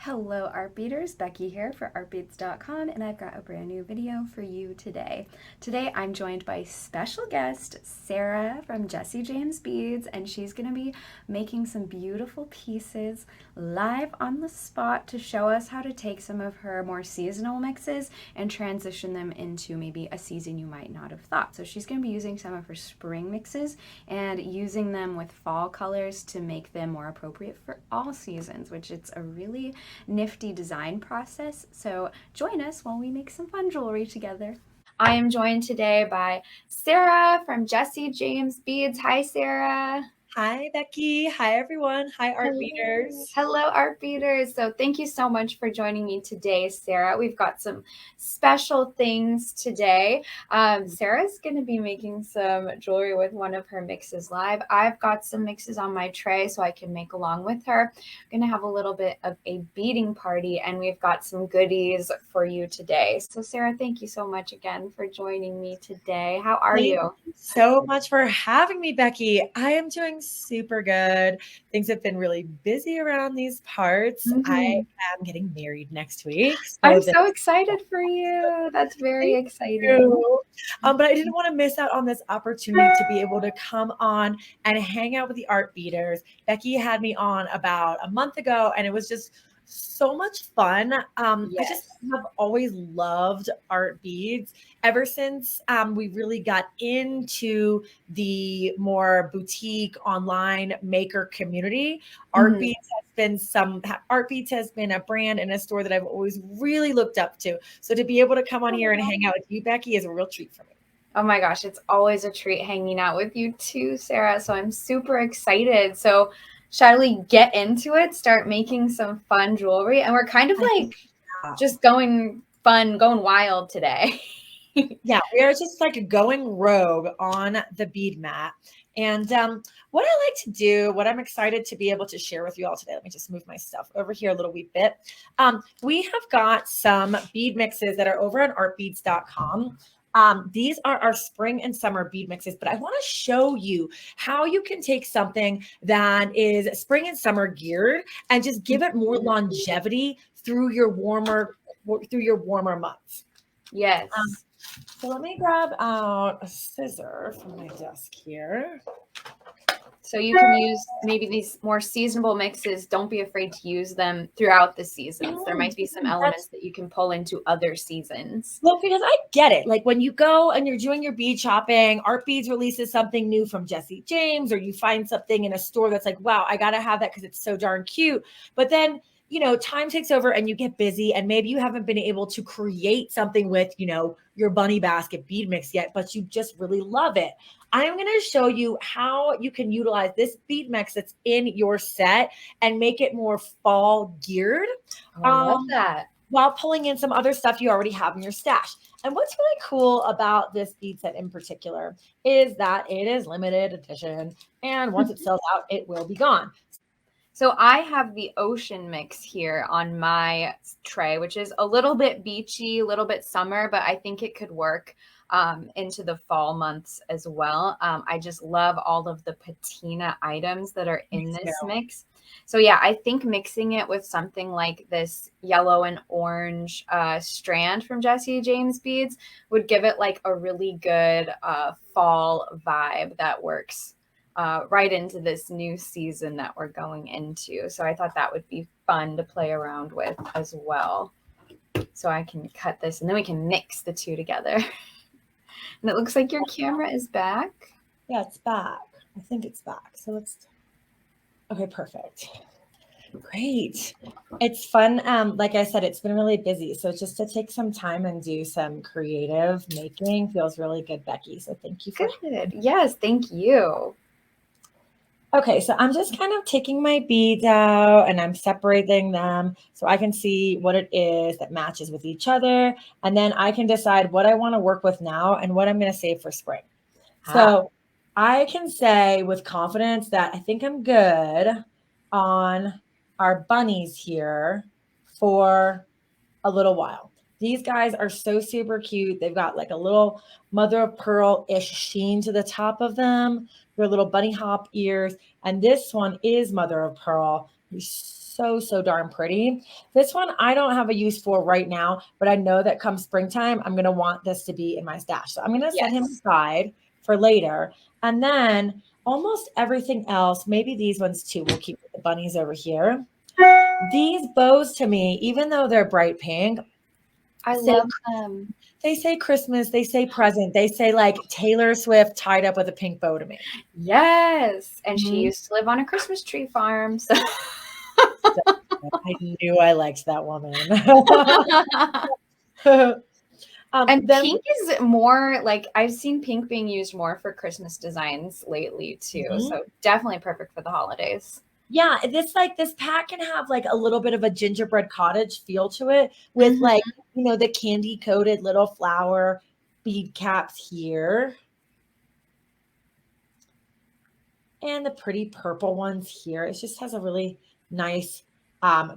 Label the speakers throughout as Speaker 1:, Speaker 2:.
Speaker 1: Hello Art Beaters, Becky here for artbeats.com, and I've got a brand new video for you today. Today I'm joined by special guest Sarah from Jesse James Beads, and she's going to be making some beautiful pieces live on the spot to show us how to take some of her more seasonal mixes and transition them into maybe a season you might not have thought. So she's going to be using some of her spring mixes and using them with fall colors to make them more appropriate for all seasons, which it's a really nifty design process. So join us while we make some fun jewelry together. I am joined today by Sarah from Jesse James Beads. Hi, Sarah.
Speaker 2: Hi, Becky. Hi, everyone. Hi, Art
Speaker 1: Hello.
Speaker 2: Beaters.
Speaker 1: Hello, art beaters. So, thank you so much for joining me today, Sarah. We've got some special things today. Sarah's going to be making some jewelry with one of her mixes live. I've got some mixes on my tray so I can make along with her. We're going to have a little bit of a beading party, and we've got some goodies for you today. So, Sarah, thank you so much again for joining me today. How are
Speaker 2: Thank
Speaker 1: you?
Speaker 2: you so much for having me, Becky. I am doing super good. Things have been really busy around these parts. I
Speaker 1: Mhm.
Speaker 2: am getting married next week.
Speaker 1: I'm
Speaker 2: So
Speaker 1: so excited for you. That's very
Speaker 2: thank
Speaker 1: exciting.
Speaker 2: you. But I didn't want to miss out on this opportunity to be able to come on and hang out with the Art Beaters. Becky had me on about a month ago, and it was just so much fun. I just
Speaker 1: Yes.
Speaker 2: have always loved art beads ever since we really got into the more boutique online maker community. Art
Speaker 1: Mhm.
Speaker 2: Beads has been Art Beads has been a brand and a store that I've always really looked up to. So to be able to come on here and hang out with you, Becky, is a real treat for me.
Speaker 1: Oh my gosh, it's always a treat hanging out with you too, Sarah. So I'm super excited. So shall we get into it? Start making some fun jewelry, and we're kind of
Speaker 2: I
Speaker 1: like
Speaker 2: think, yeah.
Speaker 1: just going fun, going wild today.
Speaker 2: Yeah, we are just like going rogue on the bead mat. And what I like to do, what I'm excited to be able to share with you all today, let me just move my stuff over here a little wee bit. We have got some bead mixes that are over on artbeads.com. These are our spring and summer bead mixes, but I want to show you how you can take something that is spring and summer geared and just give it more longevity through your warmer months. Um,
Speaker 1: Yes.
Speaker 2: so let me grab out a scissor from my desk here.
Speaker 1: So you can use maybe these more seasonable mixes. Don't be afraid to use them throughout the seasons. There might be some elements
Speaker 2: That's
Speaker 1: that you can pull into other seasons.
Speaker 2: well, because I get it. Like when you go and you're doing your bead shopping, Art Beads releases something new from Jesse James, or you find something in a store that's like, wow, I got to have that because it's so darn cute. But then, time takes over and you get busy, and maybe you haven't been able to create something with, your bunny basket bead mix yet, but you just really love it. I'm going to show you how you can utilize this bead mix that's in your set and make it more fall geared.
Speaker 1: Oh, I love
Speaker 2: Um,
Speaker 1: that.
Speaker 2: while pulling in some other stuff you already have in your stash. And what's really cool about this bead set in particular is that it is limited edition. And once it sells out, it will be gone.
Speaker 1: So I have the ocean mix here on my tray, which is a little bit beachy, a little bit summer, but I think it could work into the fall months as well. I just love all of the patina items that are
Speaker 2: Me
Speaker 1: in
Speaker 2: too.
Speaker 1: this mix. So yeah, I think mixing it with something like this yellow and orange strand from Jesse James Beads would give it like a really good fall vibe that works right into this new season that we're going into. So I thought that would be fun to play around with as well. So I can cut this and then we can mix the two together. And it looks like your camera is back.
Speaker 2: Yeah, it's back. I think it's back. Okay, perfect. Great. It's fun. Like I said, it's been really busy. So just to take some time and do some creative making feels really good, Becky. So thank you for.
Speaker 1: Good. Yes, thank you.
Speaker 2: Okay, so I'm just kind of taking my beads out and I'm separating them so I can see what it is that matches with each other. And then I can decide what I want to work with now and what I'm going to save for spring.
Speaker 1: Ah,
Speaker 2: So I can say with confidence that I think I'm good on our bunnies here for a little while. These guys are so super cute. They've got like a little mother of pearl ish sheen to the top of them, their little bunny hop ears. And this one is mother of pearl. He's so, so darn pretty. This one I don't have a use for right now, but I know that come springtime, I'm going to want this to be in my stash. So I'm going to set him
Speaker 1: Yes.
Speaker 2: aside for later. And then almost everything else, maybe these ones too, we'll keep the bunnies over here. These bows to me, even though they're bright pink,
Speaker 1: I love them.
Speaker 2: they say Christmas, they say present, they say like Taylor Swift tied up with a pink bow to me.
Speaker 1: Yes. And she
Speaker 2: Mhm.
Speaker 1: used to live on a Christmas tree farm. So.
Speaker 2: I knew I liked that woman.
Speaker 1: And
Speaker 2: then,
Speaker 1: pink is more like I've seen pink being used more for Christmas designs lately too.
Speaker 2: Mhm.
Speaker 1: So definitely perfect for the holidays.
Speaker 2: yeah, this pack can have like a little bit of a gingerbread cottage feel to it with like, the candy coated little flower bead caps here. And the pretty purple ones here. It just has a really nice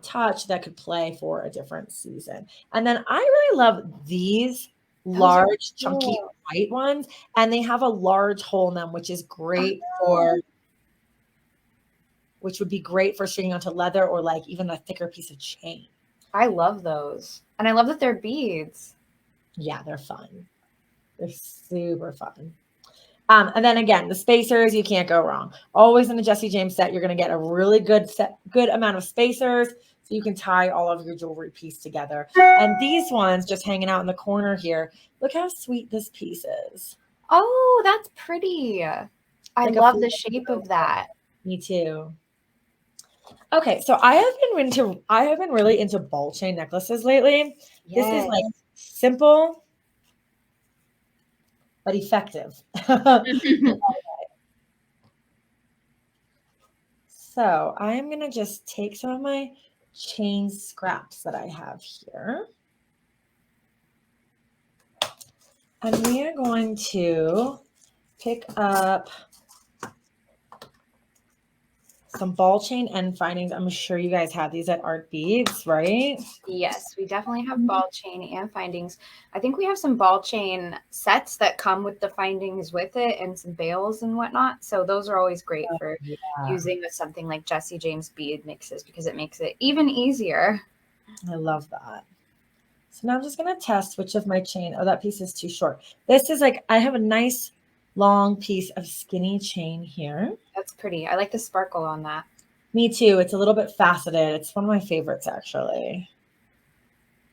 Speaker 2: touch that could play for a different season. And then I really love these large, chunky white ones. And they have a large hole in them, which is great which would be great for stringing onto leather or like even a thicker piece of chain.
Speaker 1: I love those. And I love that they're beads.
Speaker 2: Yeah, they're fun. They're super fun. And then again, the spacers, you can't go wrong. Always in a Jesse James set, you're going to get a really good amount of spacers so you can tie all of your jewelry piece together. And these ones just hanging out in the corner here, look how sweet this piece is.
Speaker 1: Oh, that's pretty. I
Speaker 2: Like
Speaker 1: love the shape of that.
Speaker 2: Me too. Okay, so I have been really into ball chain necklaces lately.
Speaker 1: Yes.
Speaker 2: This is like simple but effective. So I'm going to just take some of my chain scraps that I have here. And we are going to pick up some ball chain end findings. I'm sure you guys have these at Art Beads, right?
Speaker 1: Yes, we definitely have ball chain and findings. I think we have some ball chain sets that come with the findings with it and some bails and whatnot. So those are always great for using with something like Jesse James bead mixes because it makes it even easier.
Speaker 2: I love that. So now I'm just going to test which of my chain. Oh, that piece is too short. This is like, I have a nice long piece of skinny chain here.
Speaker 1: That's pretty. I like the sparkle on that.
Speaker 2: Me too. It's a little bit faceted. It's one of my favorites, actually.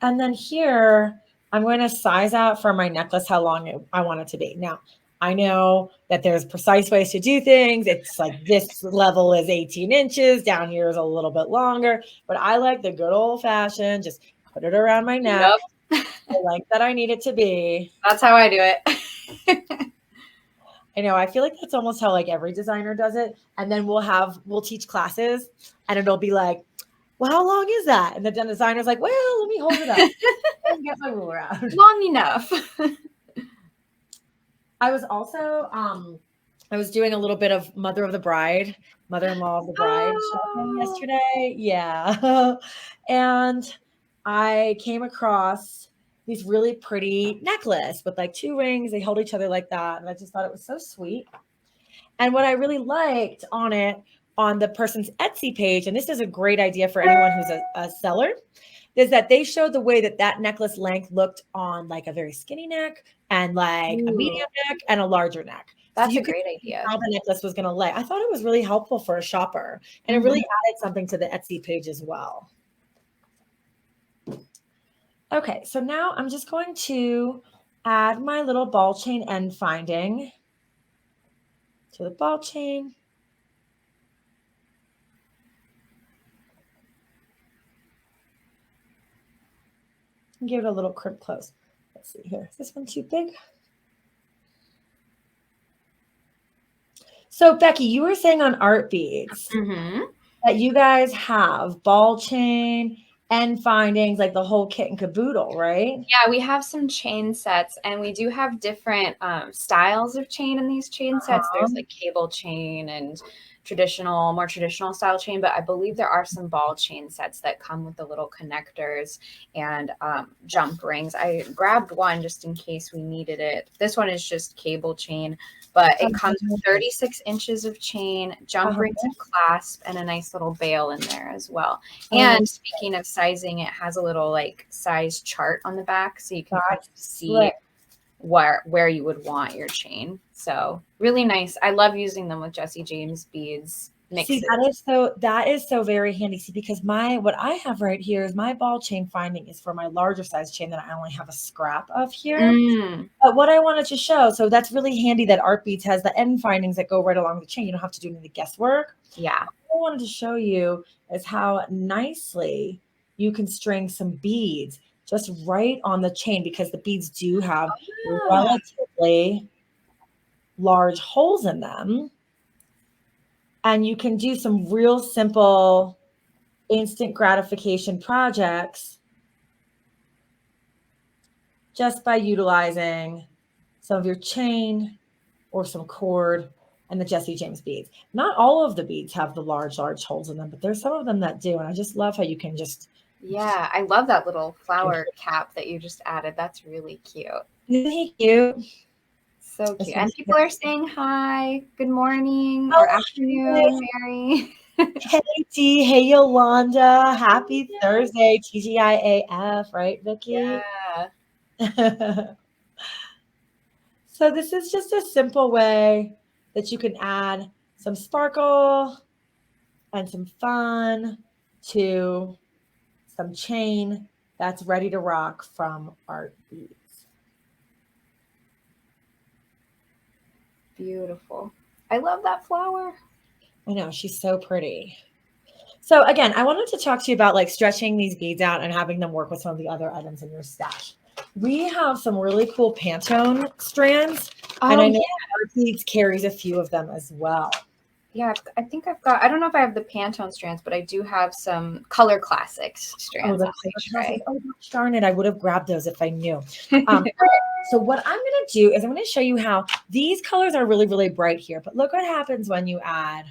Speaker 2: And then here, I'm going to size out for my necklace how long I want it to be. Now, I know that there's precise ways to do things. It's like this level is 18 inches. Down here is a little bit longer. But I like the good old fashioned, just put it around my neck. Yep. I like that I need it to be.
Speaker 1: That's how I do it.
Speaker 2: I know. I feel like that's almost how like every designer does it. And then we'll teach classes and it'll be like, well, how long is that? And the designer's like, well, let me hold it up and get my ruler out.
Speaker 1: Long enough.
Speaker 2: I was also, I was doing a little bit of mother-in-law of the bride shopping yesterday. Yeah. And I came across these really pretty necklace with like 2 rings. They hold each other like that. And I just thought it was so sweet. And what I really liked on it, on the person's Etsy page, and this is a great idea for anyone who's a seller, is that they showed the way that necklace length looked on like a very skinny neck and like a medium neck and a larger neck.
Speaker 1: That's a great idea.
Speaker 2: How the necklace was going to lay. I thought it was really helpful for a shopper, and it really added something to the Etsy page as well. Okay, so now I'm just going to add my little ball chain end finding to the ball chain. And give it a little crimp close. Let's see here. Is this one too big? So Becky, you were saying on Art Beads that you guys have ball chain end findings, like the whole kit and caboodle, right?
Speaker 1: Yeah, we have some chain sets, and we do have different styles of chain in these chain sets.
Speaker 2: Uh-huh.
Speaker 1: There's like cable chain and more traditional style chain, but I believe there are some ball chain sets that come with the little connectors and jump rings. I grabbed one just in case we needed it. This one is just cable chain, but it comes with 36 inches of chain, jump
Speaker 2: Uh-huh.
Speaker 1: rings and clasp, and a nice little bail in there as well.
Speaker 2: Oh,
Speaker 1: And speaking of sizing, it has a little like size chart on the back so you can kind of
Speaker 2: that's
Speaker 1: see
Speaker 2: slick.
Speaker 1: where you would want your chain. So really nice. I love using them with Jesse James beads
Speaker 2: See,
Speaker 1: mixes.
Speaker 2: that is so very handy. See, because what I have right here is my ball chain finding is for my larger size chain that I only have a scrap of here.
Speaker 1: Mm,
Speaker 2: But what I wanted to show, so that's really handy that Art Beads has the end findings that go right along the chain. You don't have to do any guesswork.
Speaker 1: yeah.
Speaker 2: What I wanted to show you is how nicely you can string some beads just right on the chain, because the beads do have
Speaker 1: Ah,
Speaker 2: relatively large holes in them. And you can do some real simple instant gratification projects just by utilizing some of your chain or some cord and the Jesse James beads. Not all of the beads have the large holes in them, but there's some of them that do. And I just love how you can just,
Speaker 1: yeah, I love that little flower cap that you just added. That's really cute.
Speaker 2: isn't he cute?
Speaker 1: So
Speaker 2: This
Speaker 1: cute. And
Speaker 2: one's
Speaker 1: people are saying hi, good morning or
Speaker 2: oh,
Speaker 1: afternoon, Mary.
Speaker 2: hey T, hey Yolanda, happy Thursday, TGIAF, right, Vicky?
Speaker 1: Yeah.
Speaker 2: So this is just a simple way that you can add some sparkle and some fun to some chain that's ready to rock from Art Beads.
Speaker 1: Beautiful. I love that flower.
Speaker 2: I know, she's so pretty. So again, I wanted to talk to you about like stretching these beads out and having them work with some of the other items in your stash. We have some really cool Pantone strands, and
Speaker 1: Oh,
Speaker 2: I know
Speaker 1: yeah.
Speaker 2: Art Beads carries a few of them as well.
Speaker 1: Yeah, I think I've got, I don't know if I have the Pantone strands, but I do have some Color Classics
Speaker 2: Oh,
Speaker 1: strands
Speaker 2: the
Speaker 1: on
Speaker 2: color
Speaker 1: my
Speaker 2: classes.
Speaker 1: tray.
Speaker 2: Oh, gosh darn it. I would have grabbed those if I knew. Okay, so what I'm going to do is I'm going to show you how these colors are really, really bright here. But look what happens when you add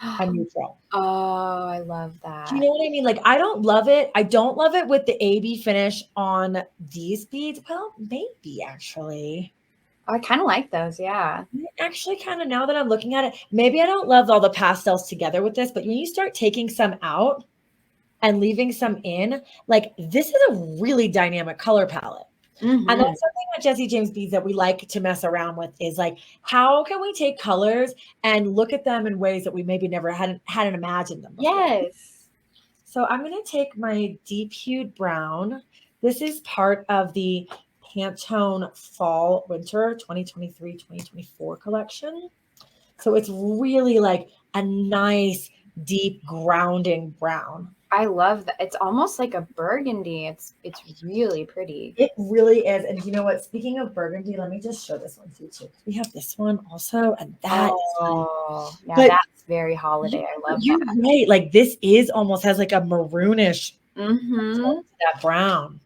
Speaker 2: a neutral.
Speaker 1: Oh, I love
Speaker 2: Do you
Speaker 1: that.
Speaker 2: know what I mean? Like, I don't love it. I don't love it with the AB finish on these beads. Well, maybe actually.
Speaker 1: I kind of like those. Yeah.
Speaker 2: Actually, kind of now that I'm looking at it, maybe I don't love all the pastels together with this, but when you start taking some out and leaving some in, like this is a really dynamic color palette. And
Speaker 1: Hmm.
Speaker 2: that's something at Jesse James Beads that we like to mess around with is like, how can we take colors and look at them in ways that we maybe never hadn't imagined them before?
Speaker 1: Yes.
Speaker 2: So I'm going to take my deep hued brown. This is part of the Pantone Fall Winter 2023-2024 collection. So it's really like a nice, deep, grounding brown.
Speaker 1: I love that. It's almost like a burgundy. It's really pretty.
Speaker 2: It really is. And you know what? Speaking of burgundy, let me just show this one to you too. We have this one also, and that is like,
Speaker 1: Oh, now
Speaker 2: but
Speaker 1: that's very holiday. I love
Speaker 2: you're
Speaker 1: that.
Speaker 2: right. Like this is almost has like a maroonish
Speaker 1: Mm-hmm.
Speaker 2: tone to that brown.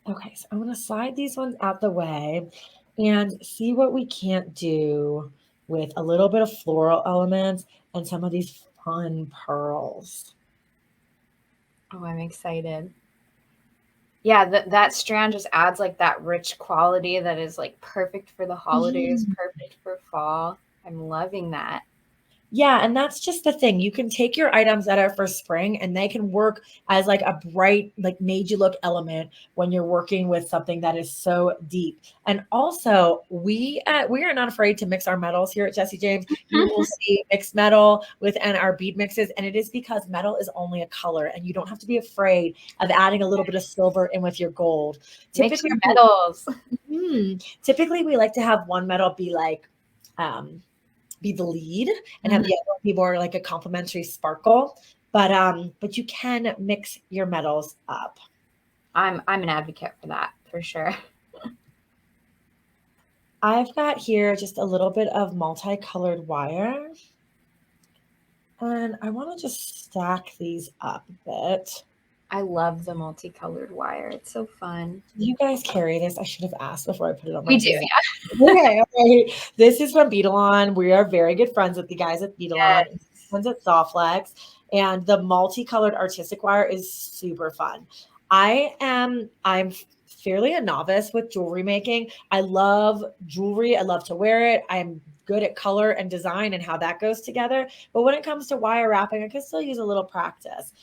Speaker 2: Okay, so I'm going to slide these ones out the way and see what we can't do with a little bit of floral elements and some of these fun pearls.
Speaker 1: Oh, I'm excited. Yeah, that strand just adds like that rich quality that is like perfect for the holidays,
Speaker 2: Mhm.
Speaker 1: perfect for fall. I'm loving that.
Speaker 2: Yeah, and that's just the thing. You can take your items that are for spring and they can work as like a bright, like made you look element when you're working with something that is so deep. And also, we are not afraid to mix our metals here at Jesse James. You will see mixed metal within our bead mixes, and it is because metal is only a color, and you don't have to be afraid of adding a little bit of silver in with your gold.
Speaker 1: Mix
Speaker 2: Typically,
Speaker 1: your metals.
Speaker 2: typically we like to have one metal be like be the lead and have
Speaker 1: Mhm.
Speaker 2: the other one be more like a complementary sparkle. But you can mix your metals up.
Speaker 1: I'm an advocate for that for sure.
Speaker 2: I've got here just a little bit of multicolored wire. And I want to just stack these up a bit.
Speaker 1: I love the multicolored wire. It's so fun.
Speaker 2: Do you guys carry this? I should have asked before I put it on my
Speaker 1: We do,
Speaker 2: design.
Speaker 1: yeah.
Speaker 2: Okay. This is from Beadalon. We are very good friends with the guys at Beadalon,
Speaker 1: Yes.
Speaker 2: friends at Sawflex, and the multicolored artistic wire is super fun. I'm fairly a novice with jewelry making. I love jewelry. I love to wear it. I'm good at color and design and how that goes together. But when it comes to wire wrapping, I can still use a little practice.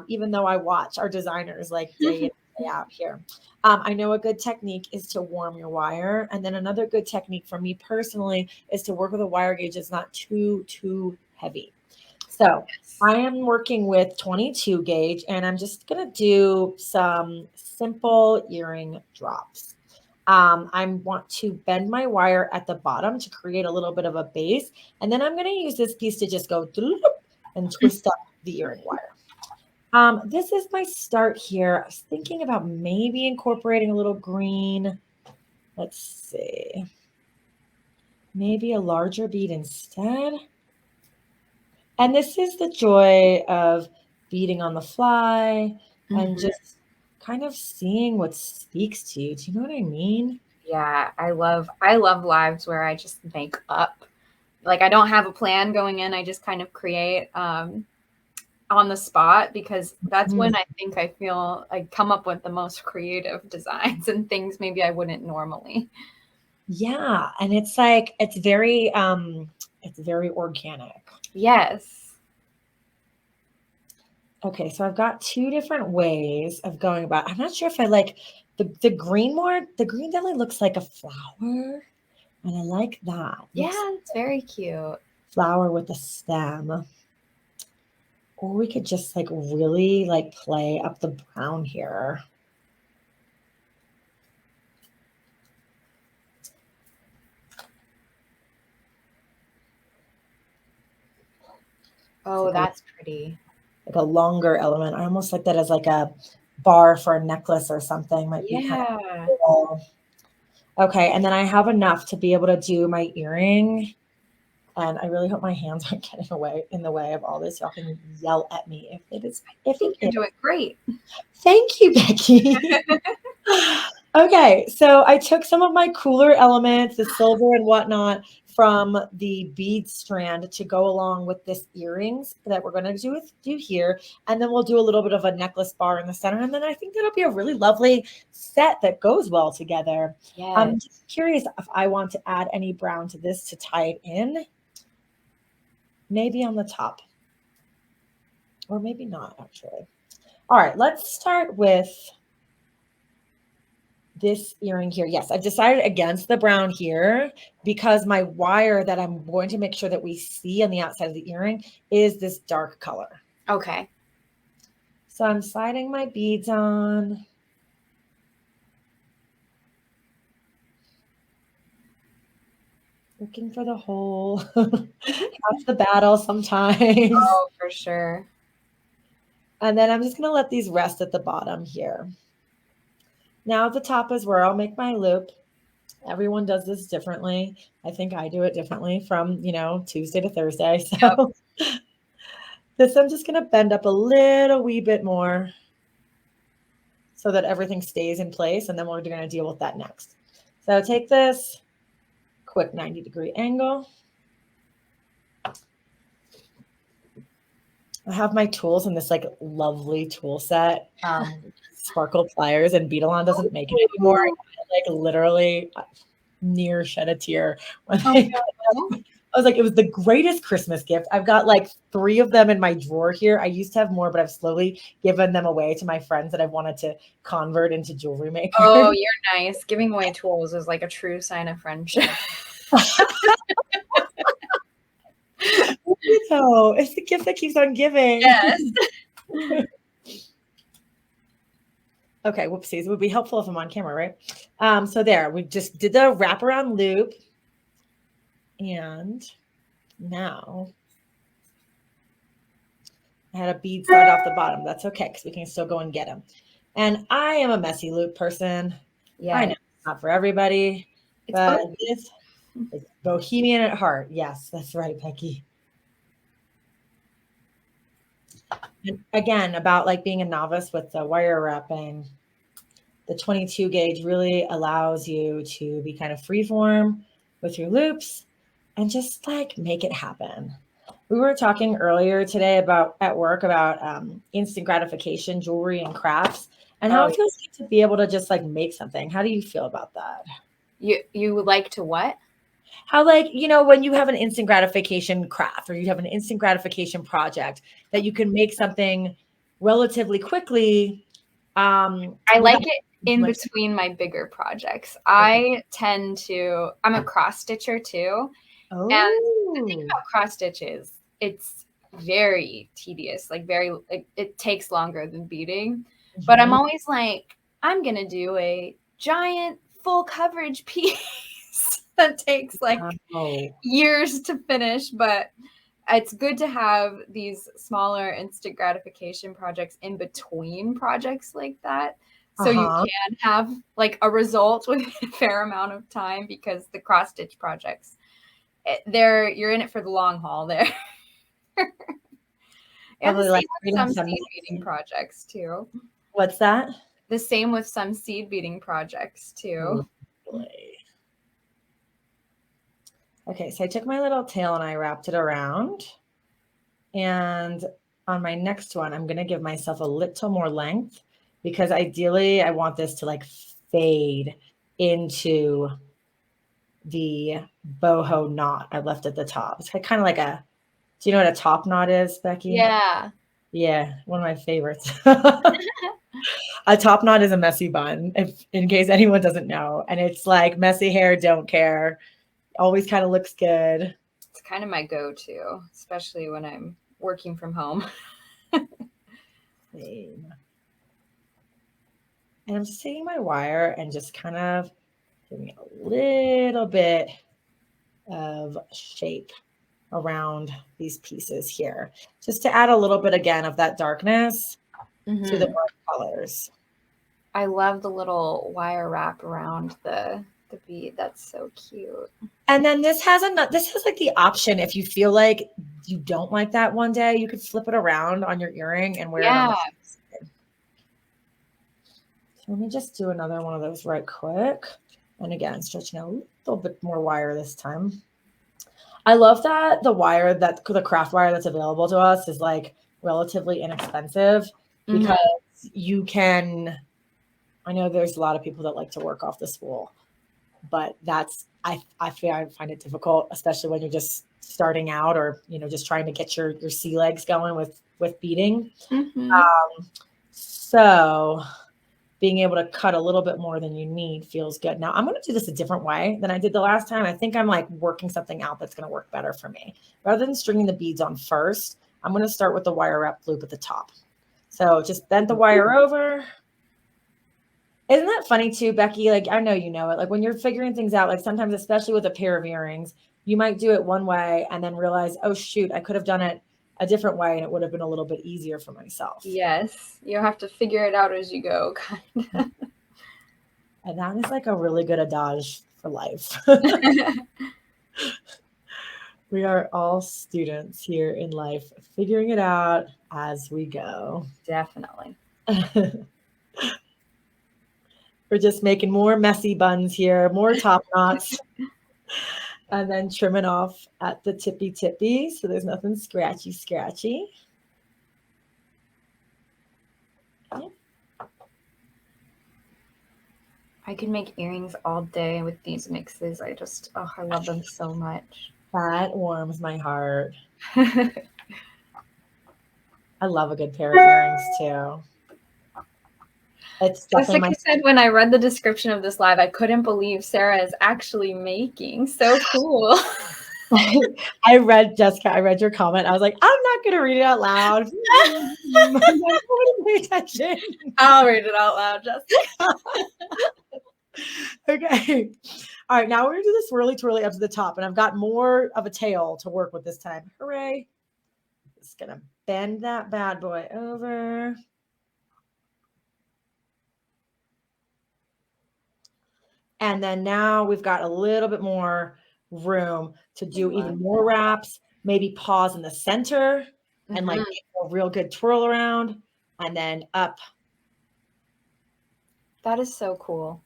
Speaker 2: Even though I watch our designers like day in, day out here. I know a good technique is to warm your wire. And then another good technique for me personally is to work with a wire gauge that's not too heavy. So I am working with 22 gauge and I'm just going to do some simple earring drops. I want to bend my wire at the bottom to create a little bit of a base. And then I'm going to use this piece to just go and twist up the earring wire. This is my start here. I was thinking about maybe incorporating a little green. Let's see. Maybe a larger bead instead. And this is the joy of beading on the fly and just kind of seeing what speaks to you. Do you know what I mean?
Speaker 1: Yeah, I love lives where I just make up. Like I don't have a plan going in. I just kind of create on the spot because that's when I think I feel I come up with the most creative designs and things maybe I wouldn't normally.
Speaker 2: Yeah, and it's like it's very organic.
Speaker 1: Yes.
Speaker 2: Okay, so I've got two different ways of going about. I'm not sure if I like the green more. The green definitely looks like a flower, and I like that.
Speaker 1: Yeah, it's very cute.
Speaker 2: Flower with a stem. Or we could just like really like play up the brown here.
Speaker 1: Oh,
Speaker 2: like
Speaker 1: that's pretty.
Speaker 2: Like a longer element. I almost like that as like a bar for a necklace or something. Might be kind of cool. Okay, and then I have enough to be able to do my earring. And I really hope my hands aren't getting in the way of all this. Y'all can yell at me if it is.
Speaker 1: I think you're doing great.
Speaker 2: Thank you, Becky. Okay, so I took some of my cooler elements, the silver and whatnot, from the bead strand to go along with this earrings that we're going to do here. And then we'll do a little bit of a necklace bar in the center. And then I think that'll be a really lovely set that goes well together.
Speaker 1: Yes.
Speaker 2: I'm just curious if I want to add any brown to this to tie it in. Maybe on the top. Or maybe not, actually. All right, let's start with this earring here. Yes, I've decided against the brown here because my wire that I'm going to make sure that we see on the outside of the earring is this dark color.
Speaker 1: Okay.
Speaker 2: So I'm sliding my beads on. Looking for the hole. That's the battle sometimes.
Speaker 1: Oh, for sure.
Speaker 2: And then I'm just going to let these rest at the bottom here. Now the top is where I'll make my loop. Everyone does this differently. I think I do it differently from, Tuesday to Thursday. So this I'm just going to bend up a little wee bit more so that everything stays in place. And then we're going to deal with that next. So take this quick 90-degree angle. I have my tools in this like lovely tool set, sparkle pliers, and Beadalon doesn't make it anymore. Like literally near shed a tear when I was like, it was the greatest Christmas gift. I've got like 3 of them in my drawer here. I used to have more, but I've slowly given them away to my friends that I've wanted to convert into jewelry makers.
Speaker 1: Oh, you're nice. Giving away tools is like a true sign of friendship.
Speaker 2: No, it's the gift that keeps on giving.
Speaker 1: Yes.
Speaker 2: Okay, whoopsies. It would be helpful if I'm on camera, right? So there, we just did the wraparound loop. And now I had a bead slide off the bottom. That's okay, because we can still go and get them. And I am a messy loop person. Yeah, I know it's not for everybody, but this is bohemian at heart. Yes, that's right, Becky. And again, about like being a novice with the wire wrapping, the 22 gauge really allows you to be kind of freeform with your loops and just like make it happen. We were talking earlier today about at work about instant gratification jewelry and crafts and how
Speaker 1: Oh,
Speaker 2: it feels good to be able to just like make something. How do you feel about that?
Speaker 1: you would like to what?
Speaker 2: How, like, when you have an instant gratification craft or you have an instant gratification project that you can make something relatively quickly
Speaker 1: I
Speaker 2: without
Speaker 1: like it
Speaker 2: too
Speaker 1: in
Speaker 2: much.
Speaker 1: between my bigger projects.
Speaker 2: Okay.
Speaker 1: I'm a cross stitcher too. And the thing
Speaker 2: Oh.
Speaker 1: about cross stitches, it's very tedious, like it takes longer than beading. But I'm
Speaker 2: Mhm.
Speaker 1: always like, I'm gonna do a giant full coverage piece that takes like
Speaker 2: Oh.
Speaker 1: years to finish. But it's good to have these smaller instant gratification projects in between projects like that. So you
Speaker 2: Uh-huh.
Speaker 1: can have like a result within a fair amount of time because the cross stitch projects, you're in it for the long haul there. And the
Speaker 2: Probably like
Speaker 1: same with
Speaker 2: reading
Speaker 1: some
Speaker 2: some
Speaker 1: seed beading projects too.
Speaker 2: what's that?
Speaker 1: The same with some seed beading projects too.
Speaker 2: Lovely. Okay, so I took my little tail and I wrapped it around. And on my next one, I'm going to give myself a little more length because ideally I want this to like fade into the boho knot I left at the top. It's kind of like do you know what a top knot is, Becky?
Speaker 1: Yeah.
Speaker 2: Yeah, one of my favorites. A top knot is a messy bun, if in case anyone doesn't know. And it's like messy hair, don't care. Always kind of looks good.
Speaker 1: It's kind of my go-to, especially when I'm working from home.
Speaker 2: Same. And I'm just taking my wire and just kind of giving it a little bit of shape around these pieces here, just to add a little bit again of that darkness to the
Speaker 1: Mm-hmm.
Speaker 2: dark colors.
Speaker 1: I love the little wire wrap around the bead. That's so cute.
Speaker 2: And then this has like the option if you feel like you don't like that one day, you could flip it around on your earring and wear it on
Speaker 1: Yeah.
Speaker 2: the side. So let me just do another one of those right quick. And again, stretching a little bit more wire this time. I love that the craft wire that's available to us is like relatively inexpensive
Speaker 1: Mm-hmm.
Speaker 2: because you can, I know there's a lot of people that like to work off the spool, but I find it difficult, especially when you're just starting out or, just trying to get your sea legs going with beading.
Speaker 1: Mm-hmm.
Speaker 2: So being able to cut a little bit more than you need feels good. Now I'm going to do this a different way than I did the last time. I think I'm like working something out that's going to work better for me. Rather than stringing the beads on first, I'm going to start with the wire wrap loop at the top. So just bend the wire over. Isn't that funny too, Becky? Like, I know you know it. Like when you're figuring things out, like sometimes, especially with a pair of earrings, you might do it one way and then realize, oh shoot, I could have done it a different way and it would have been a little bit easier for myself.
Speaker 1: Yes. You have to figure it out as you go, kind of.
Speaker 2: And that is like a really good adage for life. We are all students here in life, figuring it out as we go.
Speaker 1: Definitely.
Speaker 2: We're just making more messy buns here, more top knots, and then trimming off at the tippy so there's nothing scratchy.
Speaker 1: I could make earrings all day with these mixes. I love them so much.
Speaker 2: That warms my heart. I love a good pair of earrings too. It's
Speaker 1: Just
Speaker 2: definitely
Speaker 1: like I said, when I read the description of this live, I couldn't believe Sarah is actually making. So cool.
Speaker 2: I read your comment. I was like, I'm not going to read it out loud. Pay attention.
Speaker 1: I'll read it out loud, Jessica.
Speaker 2: Okay. All right. Now we're going to do the swirly twirly up to the top. And I've got more of a tail to work with this time. Hooray. Just going to bend that bad boy over. And then now we've got a little bit more room to do even more wraps, maybe pause in the center and like
Speaker 1: Mhm.
Speaker 2: a real good twirl around and then up.
Speaker 1: That is so cool.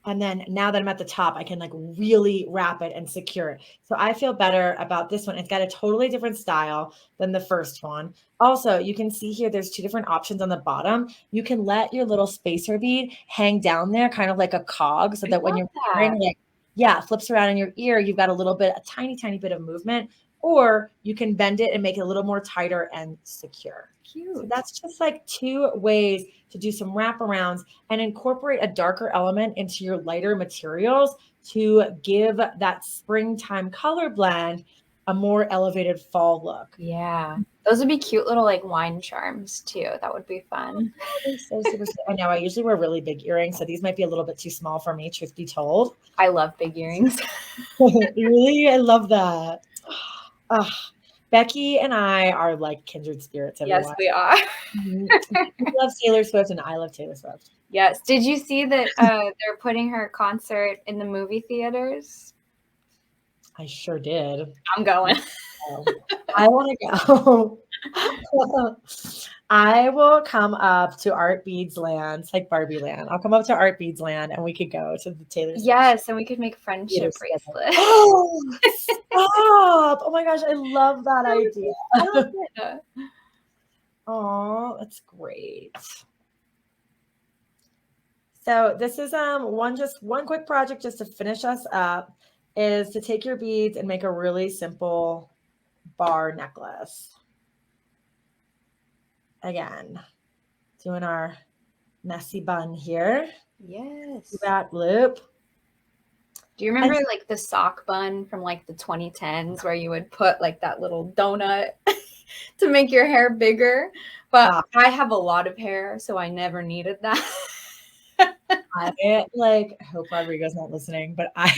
Speaker 2: And then now that I'm at the top, I can like really wrap it and secure it. So I feel better about this one. It's got a totally different style than the first one. Also, you can see here, there's two different options on the bottom. You can let your little spacer bead hang down there, kind of like a cog, so
Speaker 1: I
Speaker 2: that when
Speaker 1: love
Speaker 2: you're
Speaker 1: that.
Speaker 2: wearing it, yeah, it flips around in your ear, you've got a tiny, tiny bit of movement, or you can bend it and make it a little more tighter and secure. So
Speaker 1: Cute.
Speaker 2: that's just like two ways to do some wraparounds and incorporate a darker element into your lighter materials to give that springtime color blend a more elevated fall look.
Speaker 1: Yeah. Those would be cute little like wine charms too. That would be fun.
Speaker 2: So super. I know I usually wear really big earrings, so these might be a little bit too small for me, truth be told.
Speaker 1: I love big earrings.
Speaker 2: Really, I love that. Becky and I are like kindred spirits,
Speaker 1: Yes,
Speaker 2: everyone.
Speaker 1: we are.
Speaker 2: She loves Taylor Swift and I love Taylor Swift.
Speaker 1: Yes. Did you see that they're putting her concert in the movie theaters?
Speaker 2: I sure did.
Speaker 1: I'm going.
Speaker 2: I want to go. I will come up to Art Beads Land. It's like Barbie Land. I'll come up to Art Beads Land and we could go to the Taylor Swift.
Speaker 1: Yes, and we could make friendship bracelets.
Speaker 2: Oh, stop. Oh my gosh, I love that idea.
Speaker 1: I love it.
Speaker 2: Oh, that's great. So this is one quick project just to finish us up is to take your beads and make a really simple bar necklace. Again, doing our messy bun here.
Speaker 1: Yes.
Speaker 2: That loop.
Speaker 1: Do you remember like the sock bun from like the 2010s where you would put like that little donut to make your hair bigger? But I have a lot of hair, so I never needed that.
Speaker 2: I like hope Rodrigo's not listening, but I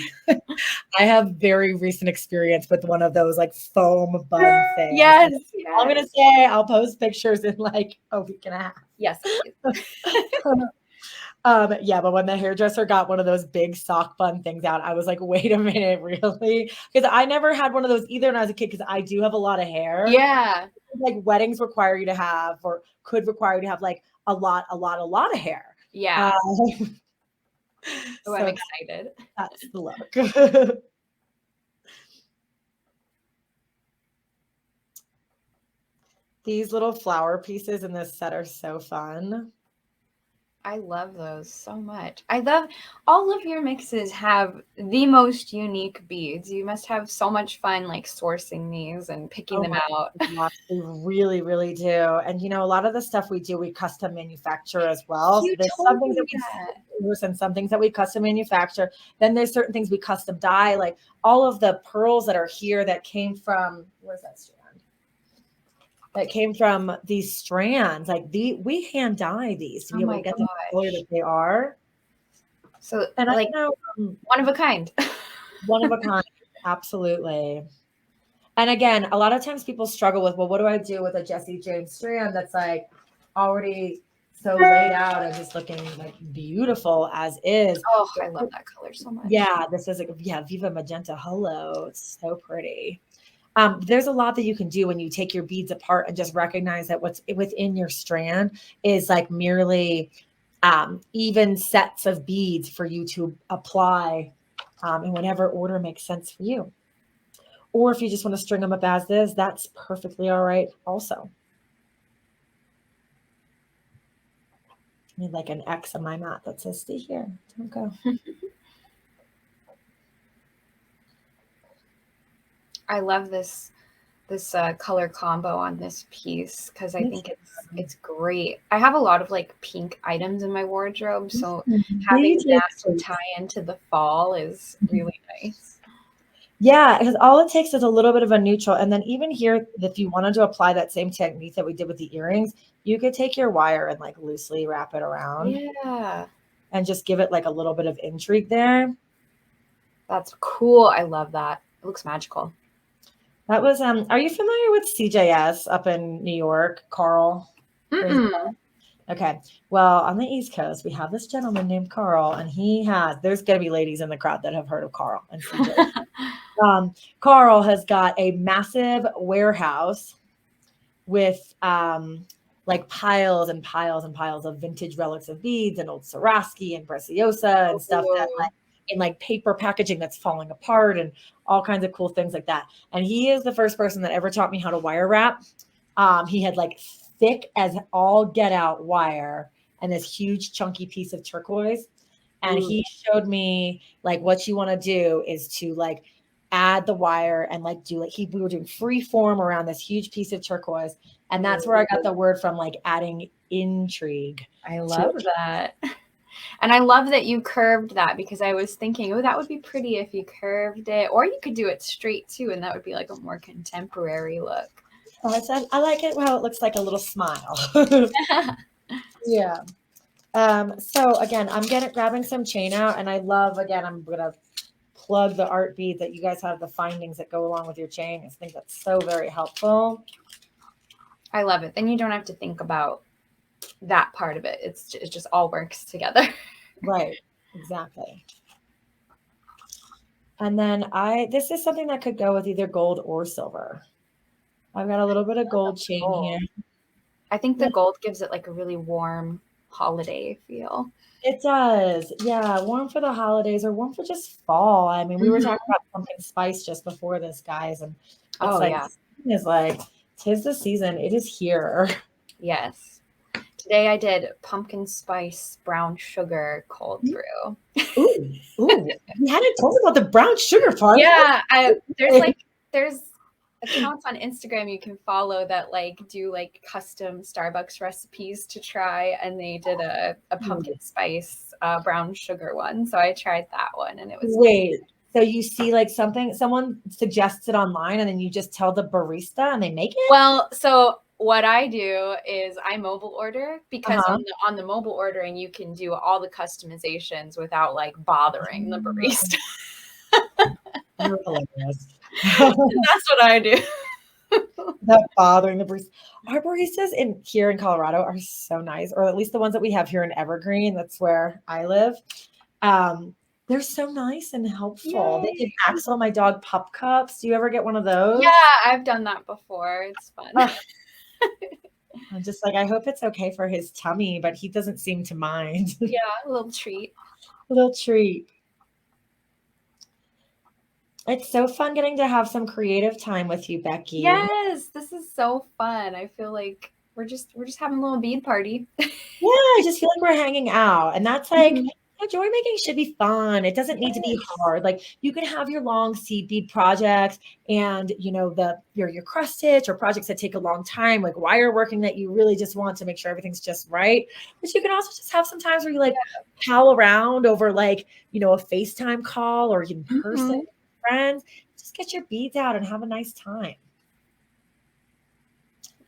Speaker 2: have very recent experience with one of those like foam bun things.
Speaker 1: Yes.
Speaker 2: I'm gonna say I'll post pictures in like a week and a half.
Speaker 1: Yes.
Speaker 2: Yeah, but when the hairdresser got one of those big sock bun things out, I was like, wait a minute, really? Because I never had one of those either when I was a kid, because I do have a lot of hair.
Speaker 1: Yeah.
Speaker 2: Like weddings require you to have, or could require you to have like a lot of hair.
Speaker 1: Yeah. So I'm excited.
Speaker 2: That's the look. These little flower pieces in this set are so fun.
Speaker 1: I love those so much. I love all of your mixes have the most unique beads. You must have so much fun like sourcing these and picking them out.
Speaker 2: Gosh, we really, really do. And you know, a lot of the stuff we do, we custom manufacture as well.
Speaker 1: You
Speaker 2: So there's
Speaker 1: told
Speaker 2: some things
Speaker 1: me
Speaker 2: that we and some things that we custom manufacture. Then there's certain things we custom dye, like all of the pearls that are here that came from, where's that strand? That came from these strands. Like we hand dye these to be able to get the color that they are.
Speaker 1: So
Speaker 2: and
Speaker 1: like
Speaker 2: I know
Speaker 1: one of a kind.
Speaker 2: One of a kind, absolutely. And again, a lot of times people struggle with, well, what do I do with a Jesse James strand that's like already so laid out and just looking like beautiful as is?
Speaker 1: Oh, I love that color so much.
Speaker 2: Yeah, this is like, yeah, Viva Magenta. Hello, it's so pretty. There's a lot that you can do when you take your beads apart and just recognize that what's within your strand is like merely even sets of beads for you to apply in whatever order makes sense for you. Or if you just want to string them up as is, that's perfectly all right also. I need like an X on my mat that says stay here. Don't go.
Speaker 1: I love this color combo on this piece because I think it's great. I have a lot of like pink items in my wardrobe, so having that to tie into the fall is really nice.
Speaker 2: Yeah, because all it takes is a little bit of a neutral. And then even here, if you wanted to apply that same technique that we did with the earrings, you could take your wire and like loosely wrap it around.
Speaker 1: Yeah.
Speaker 2: And just give it like a little bit of intrigue there.
Speaker 1: That's cool. I love that. It looks magical.
Speaker 2: That was, are you familiar with CJS up in New York, Carl? Okay. Well, on the East Coast, we have this gentleman named Carl, and there's going to be ladies in the crowd that have heard of Carl and CJS. Carl has got a massive warehouse with like piles and piles and piles of vintage relics of beads and old Swarovski and Preciosa and stuff that like in like paper packaging that's falling apart and all kinds of cool things like that. And he is the first person that ever taught me how to wire wrap. He had like thick as all get out wire and this huge chunky piece of turquoise. And he showed me like what you want to do is to like add the wire and like do like we were doing free form around this huge piece of turquoise. And that's where I got the word from, like adding intrigue.
Speaker 1: I love that. And I love that you curved that, because I was thinking, oh, that would be pretty if you curved it, or you could do it straight too, and that would be like a more contemporary look.
Speaker 2: Oh, I like it how it looks like a little smile. Yeah. So again, I'm grabbing some chain out, and I love, again, I'm gonna plug the art bead that you guys have, the findings that go along with your chain. I think that's so very helpful.
Speaker 1: I love it. Then you don't have to think about that part of it. It just all works together.
Speaker 2: Right. Exactly. And then this is something that could go with either gold or silver. I've got a little bit of gold chain here.
Speaker 1: I think the gold gives it like a really warm holiday feel.
Speaker 2: It does. Yeah. Warm for the holidays or warm for just fall. I mean, we were talking about pumpkin spice just before this, guys. And it's like, 'tis the season. It is here.
Speaker 1: Yes. Today I did pumpkin spice brown sugar cold brew.
Speaker 2: Ooh. You hadn't told me about the brown sugar part.
Speaker 1: Yeah. There's accounts on Instagram you can follow that like do like custom Starbucks recipes to try, and they did a pumpkin spice brown sugar one. So I tried that one, and it was
Speaker 2: Wait. So you see like someone suggests it online, and then you just tell the barista and they make it?
Speaker 1: Well, so what I do is I mobile order, because on the mobile ordering, you can do all the customizations without like bothering the barista.
Speaker 2: You're hilarious.
Speaker 1: That's what I do.
Speaker 2: Not bothering the barista. Our baristas here in Colorado are so nice, or at least the ones that we have here in Evergreen. That's where I live. They're so nice and helpful. Yay. They did Axel, my dog, pup cups. Do you ever get one of those?
Speaker 1: Yeah, I've done that before. It's fun.
Speaker 2: I'm just like, I hope it's okay for his tummy, but he doesn't seem to mind.
Speaker 1: Yeah, a little treat.
Speaker 2: A little treat. It's so fun getting to have some creative time with you, Becky.
Speaker 1: Yes, this is so fun. I feel like we're just having a little bead party.
Speaker 2: Yeah, I just feel like we're hanging out, and that's like jewelry making should be fun. It doesn't need to be hard. Like you can have your long seed bead projects, and your cross stitch or projects that take a long time, like wire working that you really just want to make sure everything's just right. But you can also just have some times where you like pal around over like a FaceTime call or in person. Friends, just get your beads out and have a nice time.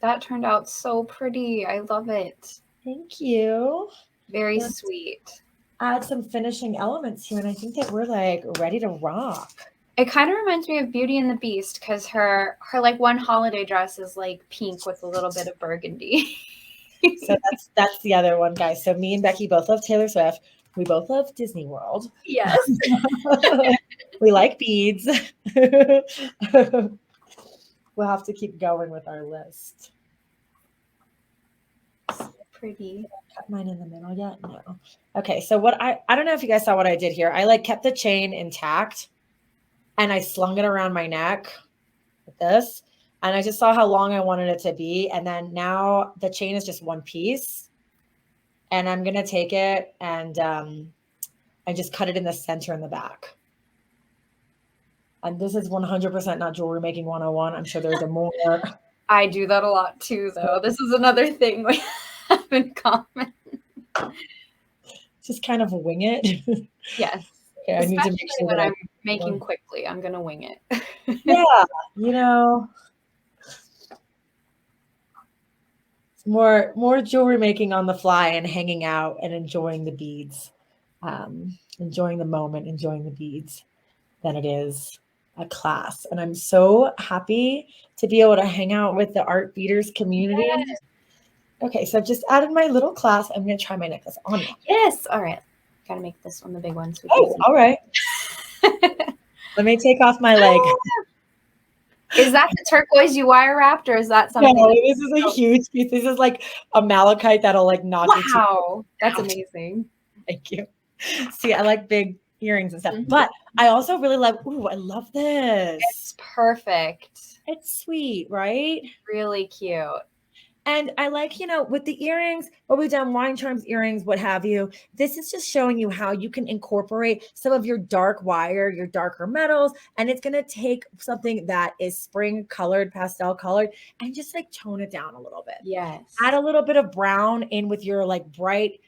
Speaker 1: That turned out so pretty. I love it.
Speaker 2: Thank you.
Speaker 1: Very sweet.
Speaker 2: Add some finishing elements here, and I think that we're like ready to rock.
Speaker 1: It kind of reminds me of Beauty and the Beast, because her like one holiday dress is like pink with a little bit of burgundy.
Speaker 2: So that's the other one, guys. So me and Becky both love Taylor Swift. We both love Disney World.
Speaker 1: Yes.
Speaker 2: We like beads. We'll have to keep going with our list.
Speaker 1: So pretty.
Speaker 2: Cut mine in the middle yet? No. Okay, so what I don't know if you guys saw what I did here. I like kept the chain intact, and I slung it around my neck like this. And I just saw how long I wanted it to be. And then now the chain is just one piece. And I'm going to take it and just cut it in the center in the back. And this is 100% not jewelry making 101. I'm sure there's a more.
Speaker 1: I do that a lot too, though. This is another thing we have in common.
Speaker 2: Just kind of wing it.
Speaker 1: Yes.
Speaker 2: Okay, I need to make sure
Speaker 1: when I'm making quickly, I'm going to wing it.
Speaker 2: Yeah, more jewelry making on the fly and hanging out and enjoying the beads, enjoying the moment, enjoying the beads than it is a class. And I'm so happy to be able to hang out with the Art Beaders community. Yes. Okay, so I've just added my little class. I'm going to try my necklace on now.
Speaker 1: Yes. All right. Got to make this one the big one. So
Speaker 2: all right. Let me take off my leg.
Speaker 1: Is that the turquoise you wire wrapped, or is that
Speaker 2: No,
Speaker 1: something?
Speaker 2: this is a huge piece. This is like a malachite that'll like knock your teeth
Speaker 1: Wow, that's
Speaker 2: out.
Speaker 1: amazing.
Speaker 2: Thank you. See, I like big earrings and stuff,
Speaker 1: Mhm.
Speaker 2: but I also really love, ooh, I love this.
Speaker 1: It's perfect.
Speaker 2: It's sweet, right?
Speaker 1: Really cute.
Speaker 2: And I like, with the earrings, what we've done, wine charms, earrings, what have you. This is just showing you how you can incorporate some of your dark wire, your darker metals, and it's going to take something that is spring colored, pastel colored, and just like tone it down a little bit.
Speaker 1: Yes.
Speaker 2: Add a little bit of brown in with your like bright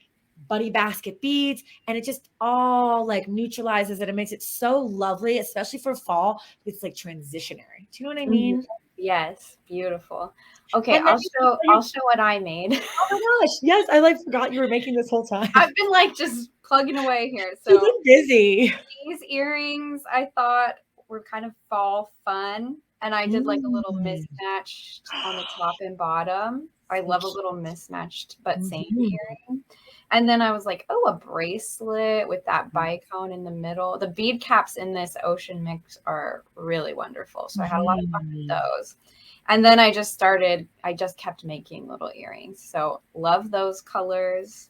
Speaker 2: bunny basket beads, and it just all like neutralizes it. It makes it so lovely, especially for fall. It's like transitionary. Do you know what I mean?
Speaker 1: Mhm. Yes, beautiful. Okay,
Speaker 2: And then
Speaker 1: I'll show what I made.
Speaker 2: oh my gosh, yes, I like forgot you were making this whole time.
Speaker 1: I've been like just plugging away here.
Speaker 2: You've
Speaker 1: So
Speaker 2: been busy.
Speaker 1: these earrings I thought were kind of fall fun, and I did like a little
Speaker 2: Mm.
Speaker 1: mismatched on the top and bottom. I
Speaker 2: So
Speaker 1: love a little mismatched but same
Speaker 2: Mhm.
Speaker 1: earring. And then I was like, oh, a bracelet with that bicone in the middle. The bead caps in this ocean mix are really wonderful. So I had a lot of fun with
Speaker 2: Mhm.
Speaker 1: those. And then I just kept making little earrings. So love those colors.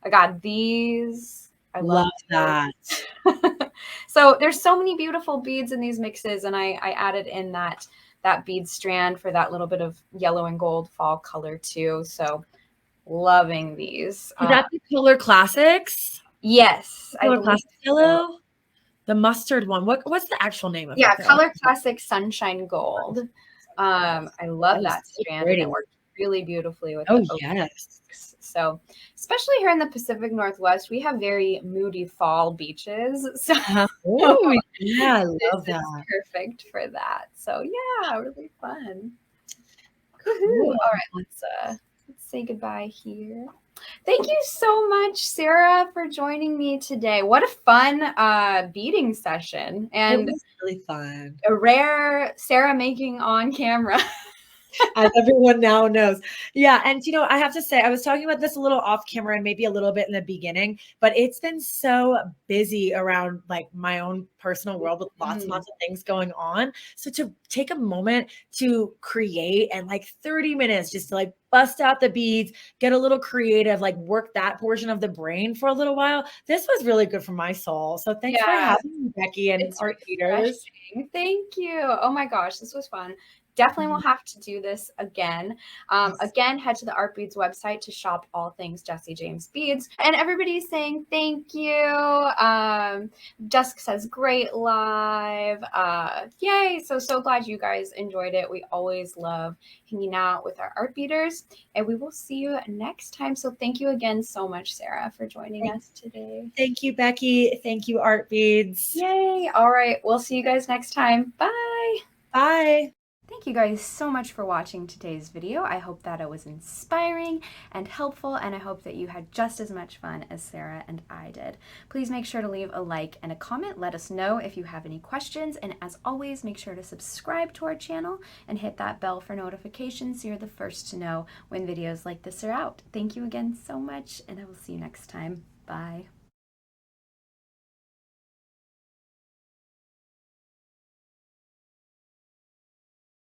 Speaker 1: I got these. I love
Speaker 2: Love
Speaker 1: this.
Speaker 2: that.
Speaker 1: So there's so many beautiful beads in these mixes, and I added in that bead strand for that little bit of yellow and gold fall color too. So loving these.
Speaker 2: Is that the Color Classics?
Speaker 1: Yes, I
Speaker 2: Color
Speaker 1: believe
Speaker 2: Classics
Speaker 1: so.
Speaker 2: yellow? The mustard one. What's the actual name of
Speaker 1: Yeah,
Speaker 2: it though?
Speaker 1: Color Classic Sunshine Gold. I
Speaker 2: That
Speaker 1: love
Speaker 2: is
Speaker 1: that
Speaker 2: so
Speaker 1: strand, and it
Speaker 2: pretty.
Speaker 1: worked really beautifully with
Speaker 2: Oh,
Speaker 1: the oak.
Speaker 2: yes.
Speaker 1: So, especially here in the Pacific Northwest, we have very moody fall beaches. So
Speaker 2: Uh-huh. Oh, yeah, I
Speaker 1: this
Speaker 2: love
Speaker 1: is
Speaker 2: that.
Speaker 1: perfect for that. So yeah, really fun. Woohoo.
Speaker 2: Cool.
Speaker 1: All right, let's say goodbye here. Thank you so much, Sarah, for joining me today. What a fun beading session,
Speaker 2: It
Speaker 1: and
Speaker 2: was really fun.
Speaker 1: a rare Sarah making on camera.
Speaker 2: As everyone now knows. Yeah, and I have to say, I was talking about this a little off camera and maybe a little bit in the beginning, but it's been so busy around like my own personal world with lots and
Speaker 1: Mhm.
Speaker 2: lots of things going on. So to take a moment to create and like 30 minutes just to like bust out the beads, get a little creative, like work that portion of the brain for a little while. This was really good for my soul. So thanks for
Speaker 1: Yeah,
Speaker 2: having me, Becky and
Speaker 1: it's
Speaker 2: Art Eaters.
Speaker 1: refreshing. Thank you. Oh my gosh, this was fun. Definitely will
Speaker 2: Mhm.
Speaker 1: have to do this again.
Speaker 2: Yes.
Speaker 1: Again, head to the Art Beads website to shop all things Jesse James Beads. And everybody's saying thank you. Jessica says great live. Yay. So glad you guys enjoyed it. We always love hanging out with our art beaters. And we will see you next time. So thank you again so much, Sarah, for joining us today.
Speaker 2: Thank you, Becky. Thank you, Art Beads.
Speaker 1: Yay. All right. We'll see you guys next time. Bye.
Speaker 2: Bye.
Speaker 1: Thank you guys so much for watching today's video. I hope that it was inspiring and helpful, and I hope that you had just as much fun as Sarah and I did. Please make sure to leave a like and a comment. Let us know if you have any questions, and as always, make sure to subscribe to our channel and hit that bell for notifications so you're the first to know when videos like this are out. Thank you again so much, and I will see you next time. Bye.